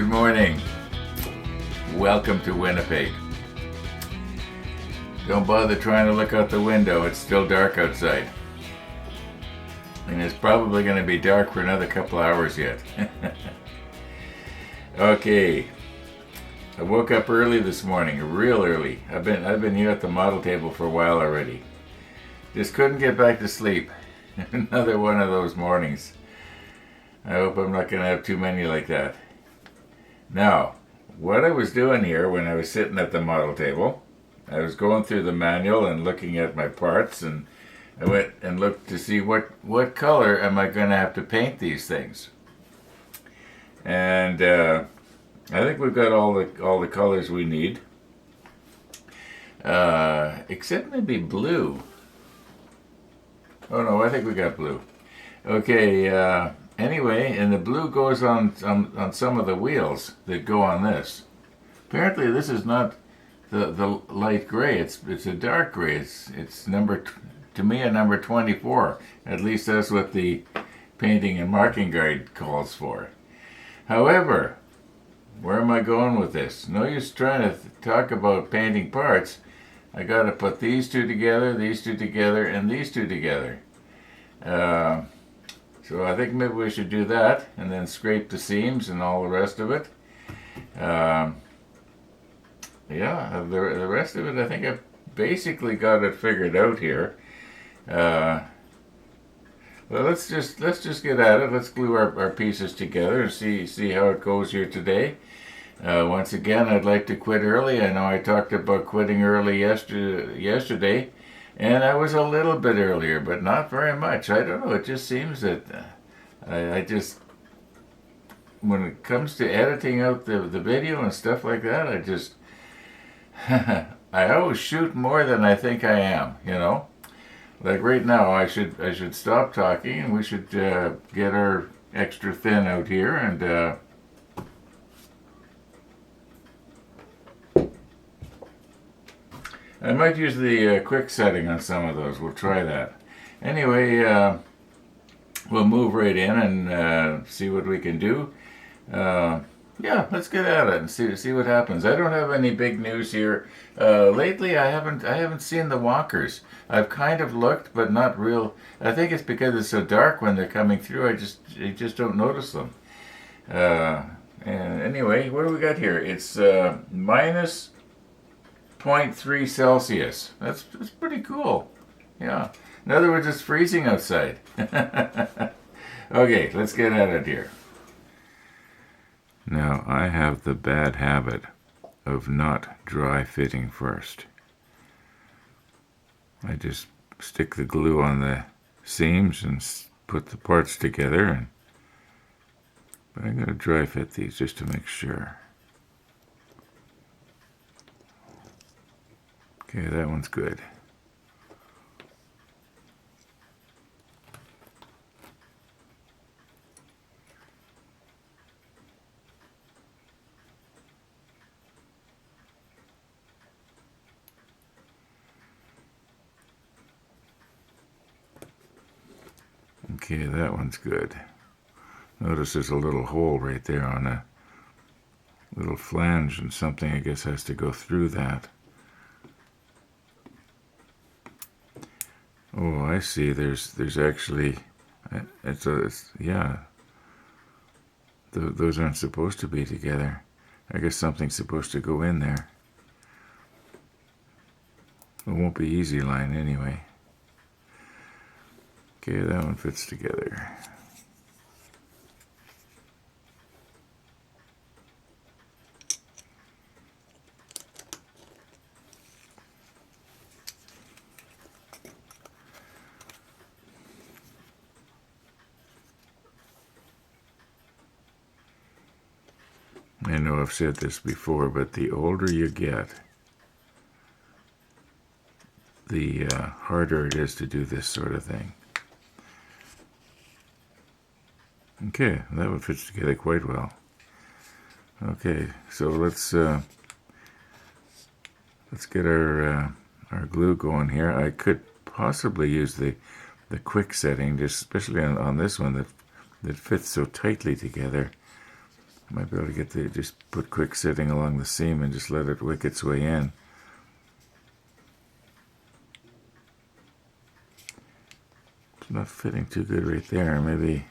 Good morning. Welcome to Winnipeg. Don't bother trying to look out the window, it's still dark outside. And it's probably going to be dark for another couple hours yet. Okay. I woke up early this morning, real early. I've been here at the model table for a while already. Just couldn't get back to sleep. Another one of those mornings. I hope I'm not going to have too many like that. Now, what I was doing here when I was sitting at the model table, I was going through the manual and looking at my parts, and I went and looked to see what color am I going to have to paint these things. And I think we've got all the colors we need, except maybe blue. Oh no, I think we got blue. Okay. Anyway, and the blue goes on some of the wheels that go on this. Apparently, this is not the light gray. It's a dark gray. It's to me a number 24. At least that's what the painting and marking guide calls for. However, where am I going with this? No use trying to talk about painting parts. I got to put these two together, and these two together. So I think maybe we should do that, and then scrape the seams and all the rest of it. Yeah, the rest of it, I think I've basically got it figured out here. Well, let's just get at it. Let's glue our pieces together and see how it goes here today. Once again, I'd like to quit early. I know I talked about quitting early yesterday. And I was a little bit earlier, but not very much. I don't know, it just seems that I just, when it comes to editing out the video and stuff like that, I always shoot more than I think I am, you know? Like right now, I should stop talking, and we should get our extra thin out here, and I might use the quick setting on some of those. We'll try that. Anyway, we'll move right in and see what we can do. Yeah, let's get at it and see what happens. I don't have any big news here. Lately, I haven't seen the walkers. I've kind of looked, but not real. I think it's because it's so dark when they're coming through. I just don't notice them. And anyway, what do we got here? It's minus 0.3 Celsius. That's pretty cool. Yeah. In other words, it's freezing outside. Okay, let's get at it here. Now, I have the bad habit of not dry fitting first. I just stick the glue on the seams and put the parts together, but I'm going to dry fit these just to make sure. Okay, that one's good. Okay, that one's good. Notice there's a little hole right there on a little flange, and something I guess has to go through that. Oh, I see. There's actually, yeah. Those aren't supposed to be together. I guess something's supposed to go in there. It won't be easy line anyway. Okay, that one fits together. I know I've said this before, but the older you get, the harder it is to do this sort of thing. Okay, that one fits together quite well. Okay, so let's get our glue going here. I could possibly use the quick setting, just especially on this one that fits so tightly together. Might be able to get the, just put quick sitting along the seam and just let it wick its way in. It's not fitting too good right there. Maybe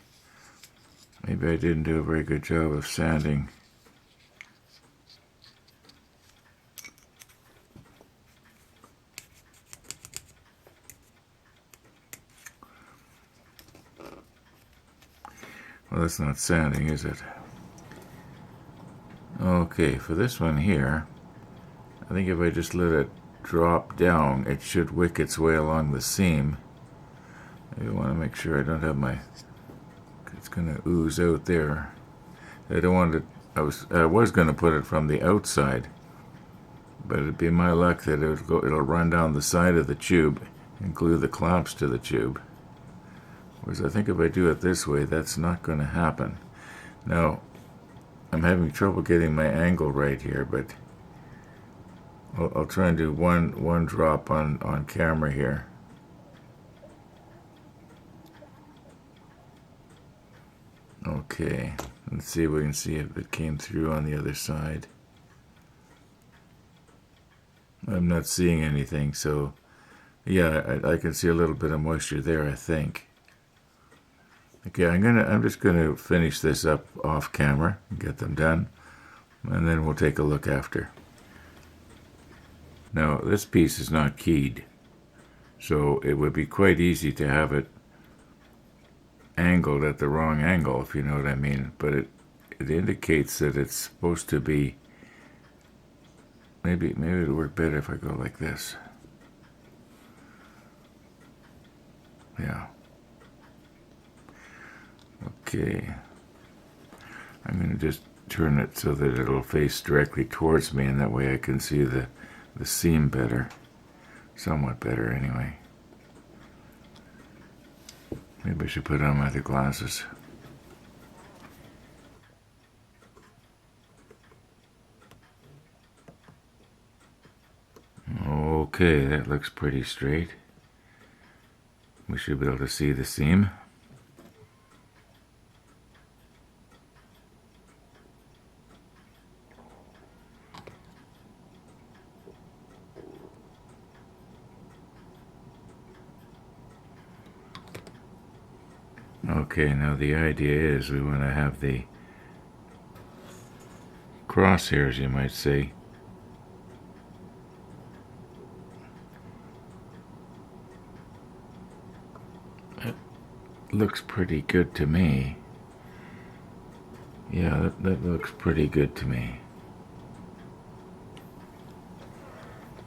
I didn't do a very good job of sanding. Well, that's not sanding, is it? Okay, for this one here, I think if I just let it drop down, it should wick its way along the seam. I want to make sure I don't have my, it's going to ooze out there. I don't want it, I was going to put it from the outside, but it'd be my luck that it'll run down the side of the tube and glue the clamps to the tube. Whereas I think if I do it this way, that's not going to happen. Now, I'm having trouble getting my angle right here, but I'll try and do one drop on camera here. Okay, let's see if we can see if it came through on the other side. I'm not seeing anything, so yeah, I can see a little bit of moisture there, I think. Okay, I'm just gonna finish this up off camera and get them done, and then we'll take a look after. Now, this piece is not keyed, so it would be quite easy to have it angled at the wrong angle, if you know what I mean. But it indicates that it's supposed to be, maybe it'll work better if I go like this. Yeah. Okay. I'm going to just turn it so that it'll face directly towards me, and that way I can see the seam better. Somewhat better, anyway. Maybe I should put on my other glasses. Okay, that looks pretty straight. We should be able to see the seam. Okay, now the idea is we want to have the crosshairs, you might say, it looks pretty good to me. Yeah, that looks pretty good to me.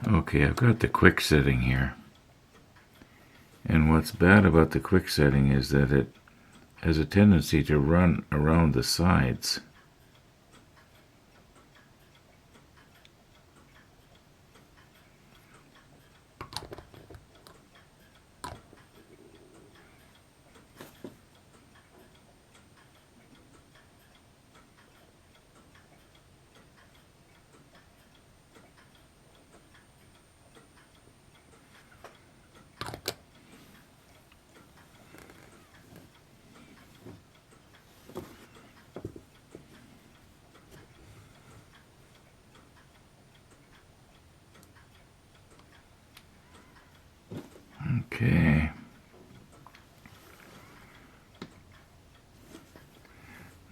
Okay, I've got the quick setting here. And what's bad about the quick setting is that it has a tendency to run around the sides. Okay.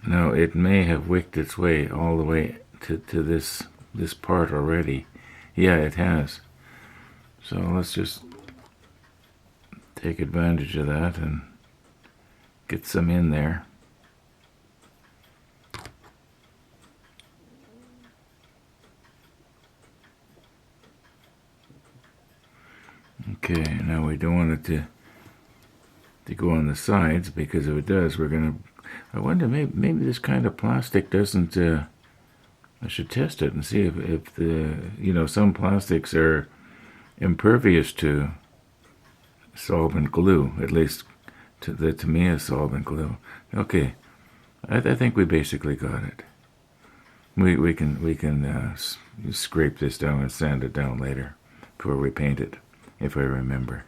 Now it may have wicked its way all the way to this part already. Yeah, it has. So let's just take advantage of that and get some in there. Okay, now we don't want it to go on the sides, because if it does, we're gonna. I wonder, maybe this kind of plastic doesn't. I should test it and see if the some plastics are impervious to solvent glue. At least to me is solvent glue. Okay, I think we basically got it. We can scrape this down and sand it down later before we paint it, if I remember.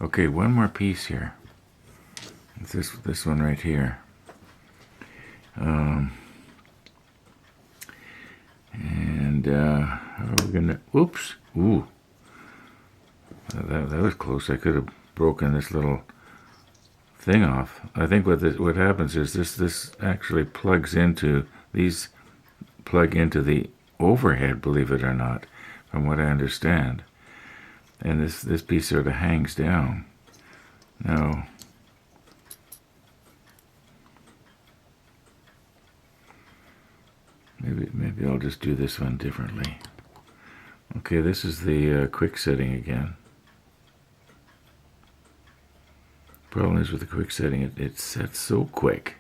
Okay, one more piece here. It's this one right here. And how are we gonna? Oops! Ooh, that was close. I could have broken this little thing off. I think what happens is this actually plugs into these plug into the overhead. Believe it or not, from what I understand, and this piece sort of hangs down. Now, maybe I'll just do this one differently. Okay, this is the quick setting again. Problem is with the quick setting, it sets so quick.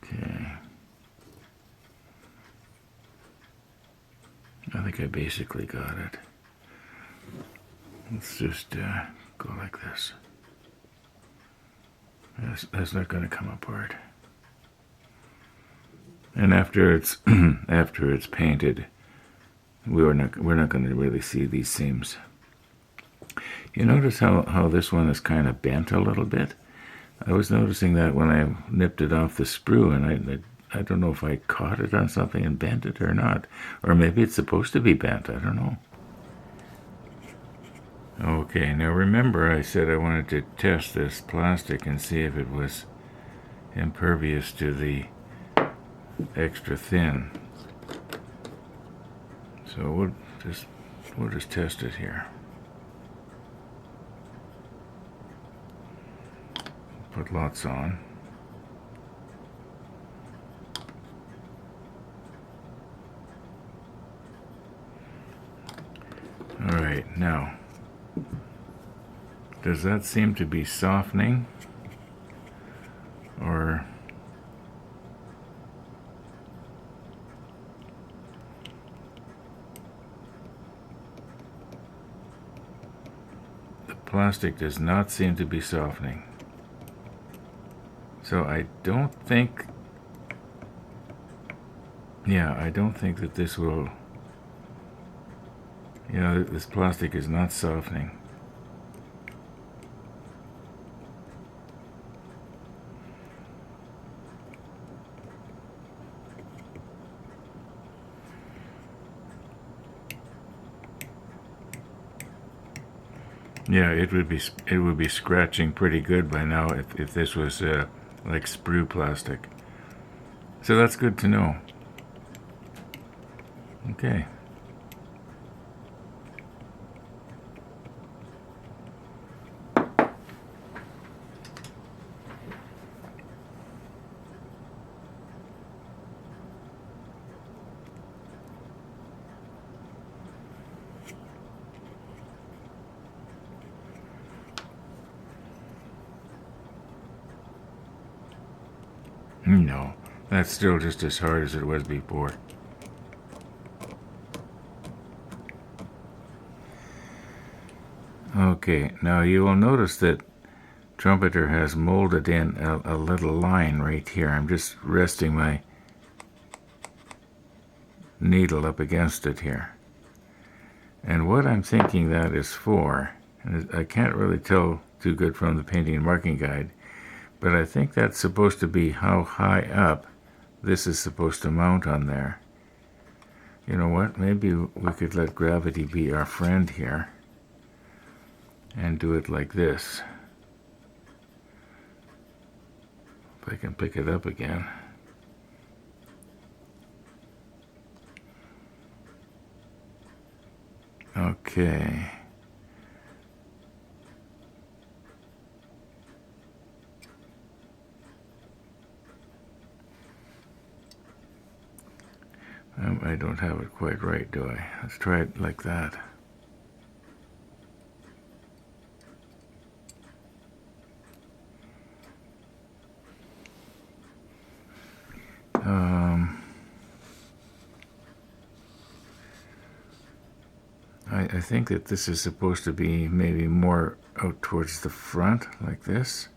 Okay. I think I basically got it. Let's just go like this. That's not going to come apart. And after it's after it's painted, we're not going to really see these seams. You notice how this one is kind of bent a little bit? I was noticing that when I nipped it off the sprue, and I don't know if I caught it on something and bent it or not. Or maybe it's supposed to be bent, I don't know. Okay, now remember I said I wanted to test this plastic and see if it was impervious to the extra thin. So we'll just test it here. Put lots on. All right, now, does that seem to be softening? Or the plastic does not seem to be softening. So I don't think, I don't think that this will, this plastic is not softening. Yeah, it would be scratching pretty good by now if this was like sprue plastic. So that's good to know. Okay. No, that's still just as hard as it was before. Okay, now you will notice that Trumpeter has molded in a little line right here. I'm just resting my needle up against it here. And what I'm thinking that is for, and I can't really tell too good from the painting and marking guide, but I think that's supposed to be how high up this is supposed to mount on there. You know what? Maybe we could let gravity be our friend here and do it like this. If I can pick it up again. Okay. I don't have it quite right, do I? Let's try it like that. I think that this is supposed to be maybe more out towards the front, like this.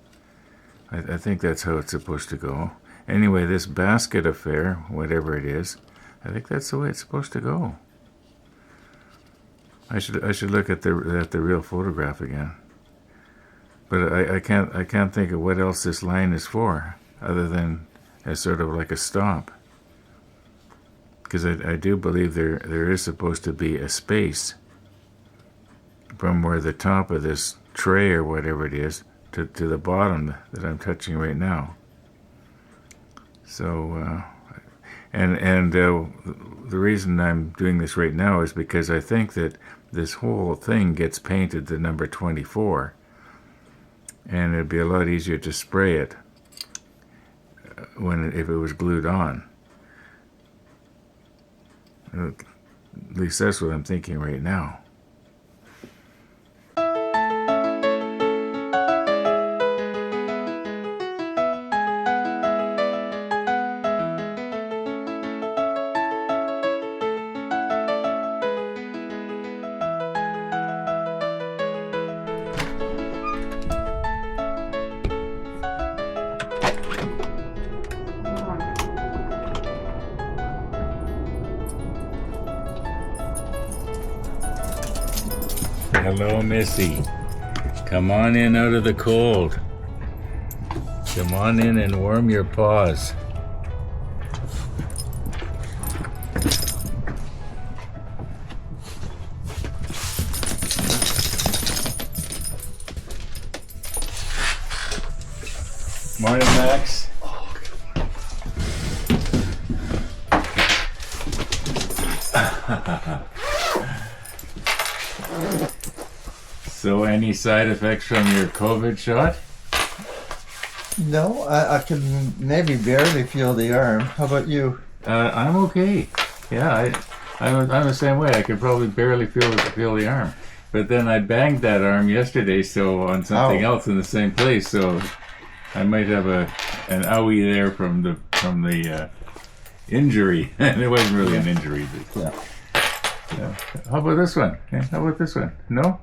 I think that's how it's supposed to go. Anyway, this basket affair, whatever it is, I think that's the way it's supposed to go. I should look at the real photograph again. But I can't think of what else this line is for, other than as sort of like a stop. Because I do believe there is supposed to be a space from where the top of this tray or whatever it is to the bottom that I'm touching right now. So, the reason I'm doing this right now is because I think that this whole thing gets painted the number 24, and it'd be a lot easier to spray it if it was glued on. At least that's what I'm thinking right now. Hello, Missy. Come on in out of the cold. Come on in and warm your paws. Morning, Max. So, any side effects from your COVID shot? No, I can maybe barely feel the arm. How about you? I'm okay. Yeah, I'm the same way. I could probably barely feel the arm. But then I banged that arm yesterday, so on something else in the same place. So I might have an owie there from the injury. And it wasn't really an injury. But, yeah. How about this one? Yeah, how about this one? No?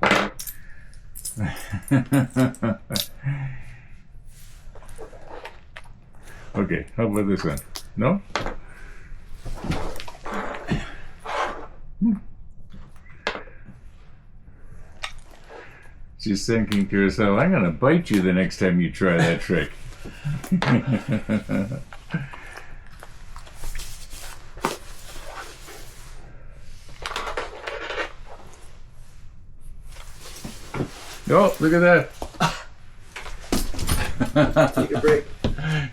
Okay, how about this one? No? She's thinking to herself, I'm going to bite you the next time you try that trick. Oh, look at that. Take a break.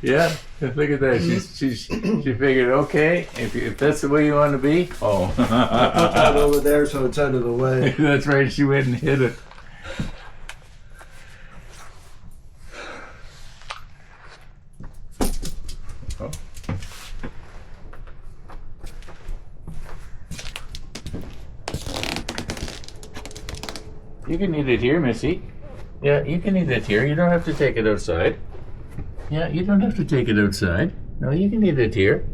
Yeah, look at that. She figured, okay, if that's the way you want to be. Oh. I put that over there so it's out of the way. That's right, she went and hid it. Oh. You can eat it here, Missy. Yeah, you can eat it here. You don't have to take it outside. Yeah, you don't have to take it outside. No, you can eat it here.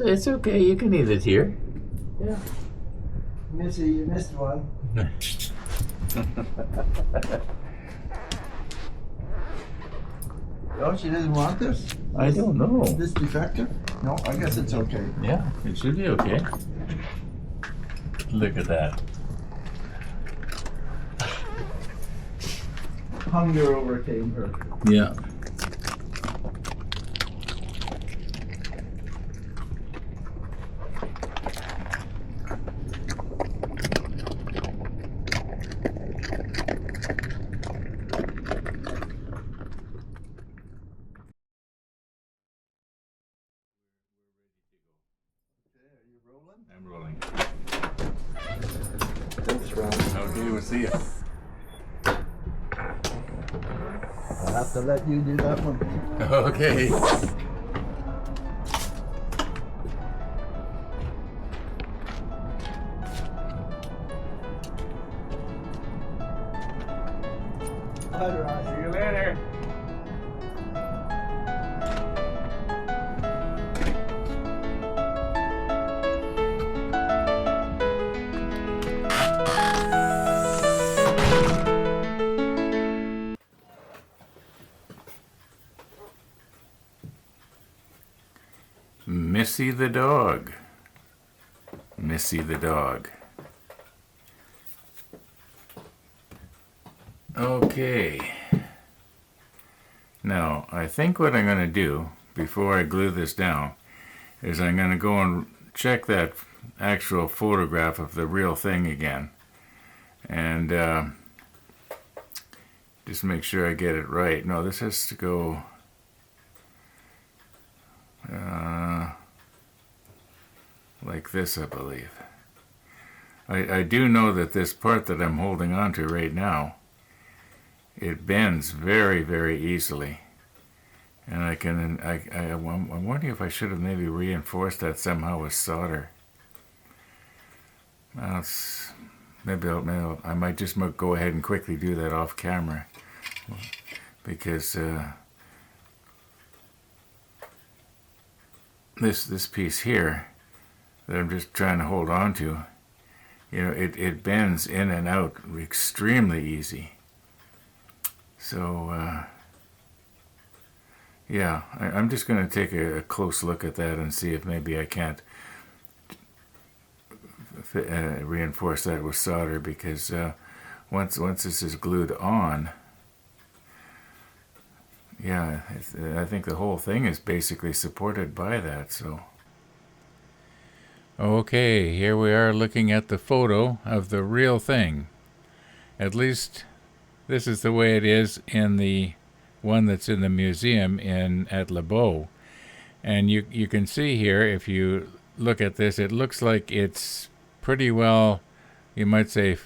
It's okay. You can eat it here. Yeah. Missy, you missed one. Oh, she doesn't want this? I don't know. This defective? No, I guess it's okay. Yeah, it should be okay. Look at that. Hunger overcame her. Yeah. I'm rolling. Thanks, Ron. Okay, we'll see you. I'll have to let you do that one. Okay. Bye, Ron. See you later. Missy the dog. Missy the dog. Okay. Now, I think what I'm going to do before I glue this down is I'm going to go and check that actual photograph of the real thing again. And just make sure I get it right. No, this has to go like this, I believe. I do know that this part that I'm holding on to right now, it bends very, very easily. And I'm wondering if I should have maybe reinforced that somehow with solder. Well, maybe I might just go ahead and quickly do that off camera. Because this piece here that I'm just trying to hold on to, you know, it bends in and out extremely easy. So yeah, I'm just going to take a close look at that and see if maybe I can't reinforce that with solder, because once this is glued on, yeah, I think the whole thing is basically supported by that. So okay, here we are looking at the photo of the real thing. At least this is the way it is in the one that's in the museum at Le Beau. And you can see here, if you look at this, it looks like it's pretty well, you might say,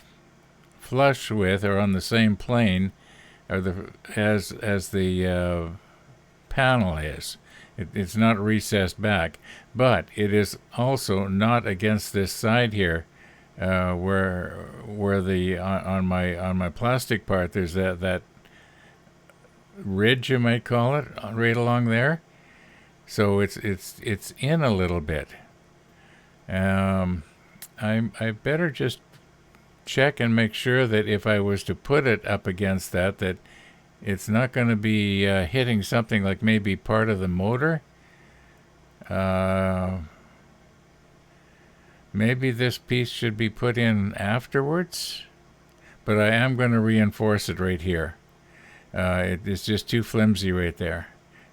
flush with or on the same plane or as the panel is. It's not recessed back, but it is also not against this side here, where the on my plastic part there's that ridge, you might call it, right along there. So it's in a little bit. I better just check and make sure that if I was to put it up against that it's not going to be hitting something like maybe part of the motor. Maybe this piece should be put in afterwards, but I am going to reinforce it right here. It's just too flimsy right there,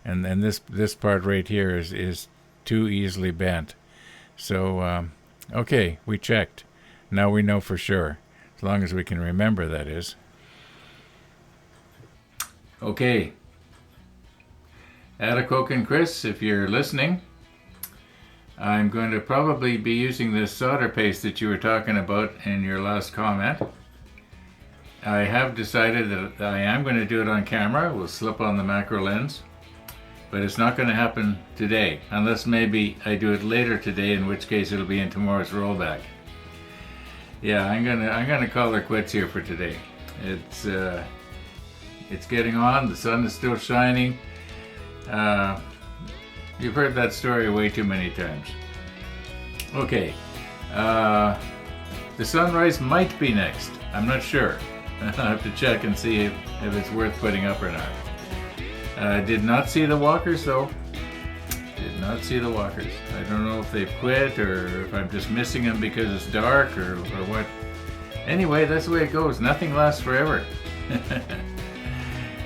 and this part right here is too easily bent. So okay, we checked. Now we know for sure, as long as we can remember, that is. Okay, Atacoke and Chris, if you're listening, I'm going to probably be using this solder paste that you were talking about in your last comment. I have decided that I am going to do it on camera. We'll slip on the macro lens, but it's not going to happen today, unless maybe I do it later today, in which case it'll be in tomorrow's rollback. Yeah, I'm gonna call her quits here for today. It's getting on. The sun is still shining. You've heard that story way too many times. Okay, the sunrise might be next. I'm not sure. I'll have to check and see if it's worth putting up or not. I did not see the walkers though. Did not see the walkers. I don't know if they've quit or if I'm just missing them because it's dark or what. Anyway, that's the way it goes. Nothing lasts forever.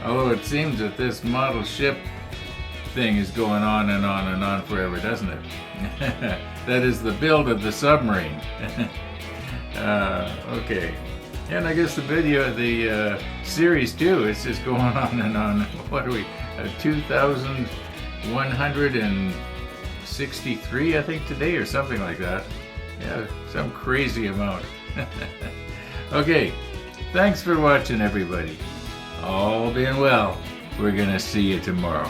Although it seems that this model ship thing is going on and on and on forever, doesn't it? That is the build of the submarine. Okay. And I guess the series too, it's just going on and on. What are we, 2,163 I think today, or something like that. Yeah, some crazy amount. Okay, thanks for watching everybody. All being well, we're gonna see you tomorrow.